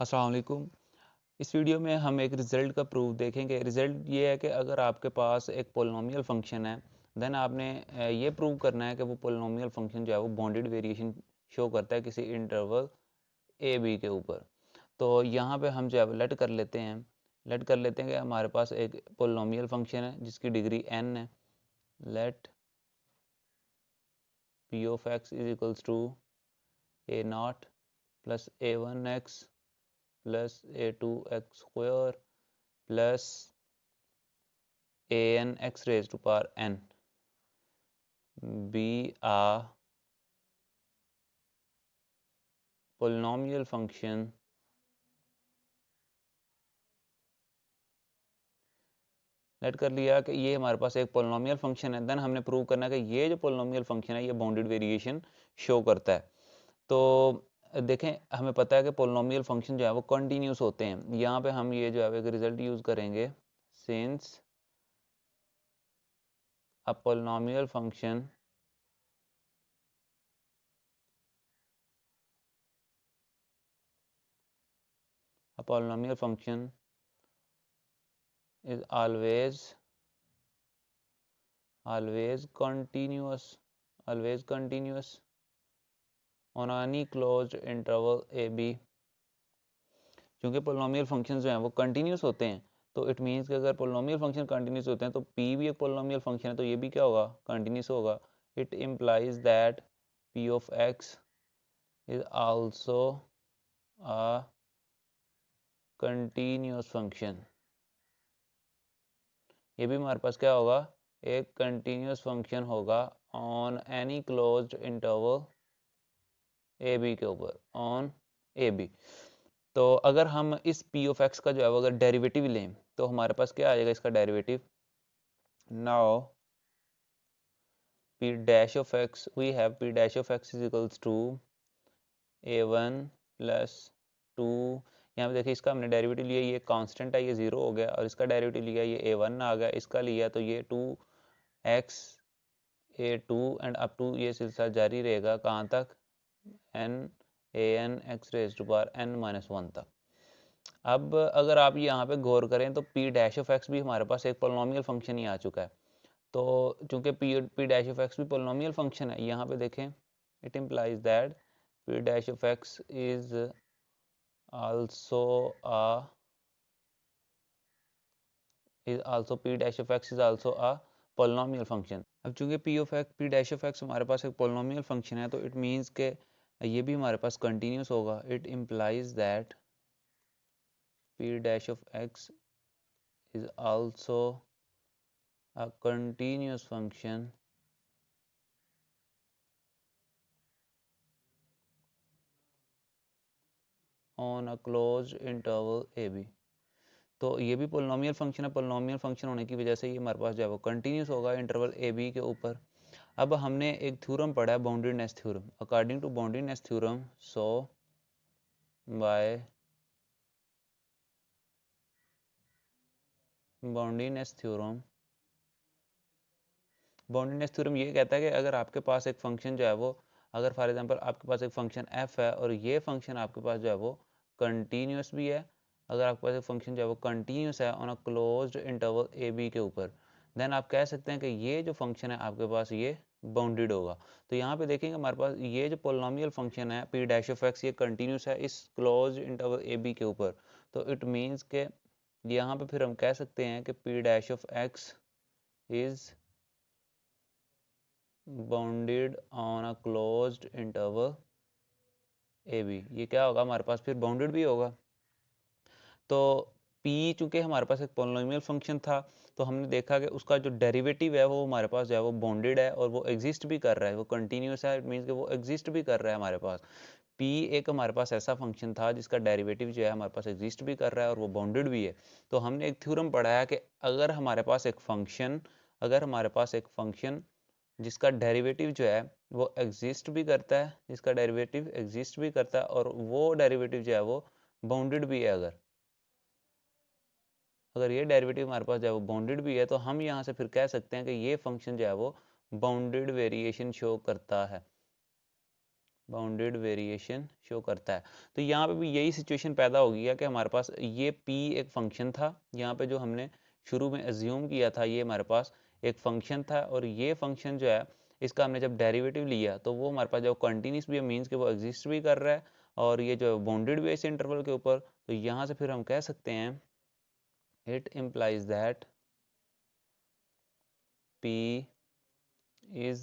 अस्सलाम वालेकुम। इस वीडियो में हम एक रिज़ल्ट का प्रूफ देखेंगे। रिज़ल्ट ये है कि अगर आपके पास एक पोलिनोमियल फंक्शन है, देन आपने ये प्रूव करना है कि वो पोलिनोमियल फंक्शन जो है वो बाउंडेड वेरिएशन शो करता है किसी इंटरवल ए बी के ऊपर। तो यहाँ पे हम जो है लेट कर लेते हैं कि हमारे पास एक पोलिनोमियल फंक्शन है जिसकी डिग्री n है। Let p of x is equals to a nought plus a1x plus a2x square plus an x raised to power n be a polynomial function let कर लिया कि ये हमारे पास एक पोलिनोमियल फंक्शन है। देन हमने प्रूव करना है कि ये जो पोलिनोमियल फंक्शन है ये बाउंडेड वेरिएशन शो करता है। तो देखें, हमें पता है कि पोलिनोमियल फंक्शन जो है वो कंटिन्यूस होते हैं। यहाँ पे हम ये जो है एक रिजल्ट यूज करेंगे, since a polynomial function is always continuous on any closed interval a b। क्योंकि पोलिनोमियल फंक्शन जो हैं वो कंटिन्यूस होते हैं, तो इट मीन्स कि अगर पोलिनोमियल फंक्शन कंटिन्यूस होते हैं तो p भी एक पोलिनोमियल फंक्शन है, तो ये भी क्या होगा, कंटिन्यूस होगा। It implies that p of x is also a continuous function. ये भी हमारे पास क्या होगा, एक कंटिन्यूस फंक्शन होगा on any closed interval A B के ऊपर, ऑन ए बी। तो अगर हम इस p ऑफ x का जो है वो अगर डेरिवेटिव लें तो हमारे पास क्या आ जाएगा इसका derivative. Now p dash of x, we have p dash of x is equals to a1 plus 2। यहाँ पे देखिए इसका हमने डेरिवेटिव लिया, ये कांस्टेंट है, ये 0 हो गया, और इसका डेरिवेटिव लिया ये a1 आ गया, इसका लिया तो ये 2x a2 and up to ये सिलसिला जारी रहेगा कहाँ तक, an x raise to power n minus 1 तक। अब अगर आप यहाँ पे गौर करें तो p डैश ऑफ x भी हमारे पास एक पोलिनोमियल फंक्शन ही आ चुका है। तो चूंकि p डैश ऑफ x भी पोलिनोमियल फंक्शन है, यहाँ पे देखें it implies that p dash of x is also p dash of x is also a polynomial function. अब चूंकि p डैश ऑफ x हमारे पास एक पोलिनोमियल फंक्शन है, तो इट मीन्स के ये भी हमारे पास कंटिन्यूस होगा। It implies that p dash of x is also a continuous function on a closed interval a b। तो ये भी पोलिनोमियल फंक्शन है, पोलिनोमियल फंक्शन होने की वजह से ये हमारे पास जो है वो कंटिन्यूस होगा इंटरवल ए बी के ऊपर। अब हमने एक थ्योरम पढ़ा है, boundedness theorem. According to boundedness theorem, so by boundedness theorem, boundedness theorem ये कहता है कि अगर आपके पास एक फंक्शन जो है वो, अगर फॉर एग्जांपल आपके पास एक फंक्शन f है और ये फंक्शन आपके पास जो है वो कंटिन्यूस भी है, अगर आपके पास एक फंक्शन जो है वो कंटिन्यूस है on a closed interval A B के ऊपर, देन आप कह सकते हैं कि ये जो फंक्शन है आपके पास ये बाउंडेड होगा। तो यहाँ पे देखेंगे हमारे पास ये जो पोलिनोमियल फंक्शन है p डैश ऑफ x, ये कंटिन्यूस है इस क्लोज्ड इंटरवल ए बी के ऊपर। तो इट मीन्स के यहाँ पे फिर हम कह सकते हैं कि p dash of x is bounded on a closed interval A B. ये क्या होगा, हमारे पास फिर बाउंडेड भी होगा। तो p चूंकि हमारे पास एक पोलिनोमियल फंक्शन था, तो हमने देखा कि उसका जो डेरिवेटिव है वो हमारे पास जो है वो बाउंडेड है और वो एग्जिस्ट भी कर रहा है, वो कंटिन्यूस है। इट मीन्स कि वो एग्जिस्ट भी कर रहा है हमारे पास। p एक हमारे पास ऐसा फंक्शन था जिसका डेरिवेटिव जो है हमारे पास एग्जिस्ट भी कर रहा है और वो बाउंडेड भी है। तो हमने एक थ्योरम पढ़ाया कि अगर हमारे पास एक फंक्शन जिसका डेरिवेटिव जो है वो एग्जिस्ट भी करता है, और वो डेरिवेटिव जो है वो बाउंडेड भी है, अगर ये डेरिवेटिव हमारे पास जो है वो बाउंडेड भी है, तो हम यहाँ से फिर कह सकते हैं कि ये फंक्शन जो है वो बाउंडेड वेरिएशन शो करता है, बाउंडेड वेरिएशन शो करता है। तो यहाँ पे भी यही सिचुएशन पैदा हो गया कि हमारे पास ये p एक फंक्शन था, यहाँ पे जो हमने शुरू में एज्यूम किया था ये हमारे पास एक फंक्शन था, और ये फंक्शन जो है इसका हमने जब डेरिवेटिव लिया तो वो हमारे पास जो कंटिन्यूस भी है, मीन्स कि वो एग्जिस्ट भी कर रहा है, और ये जो बाउंडेड भी है इस इंटरवल के ऊपर, तो यहाँ से फिर हम कह सकते हैं it implies that p is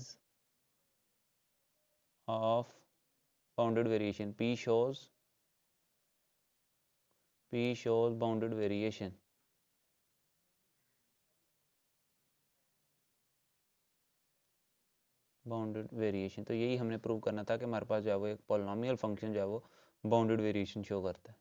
of bounded variation, p shows bounded variation। Bounded variation, तो यही हमने प्रूव करना था कि हमारे पास जो है वो एक पॉलिनॉमियल फंक्शन जो है वो बाउंडेड वेरिएशन शो करता है।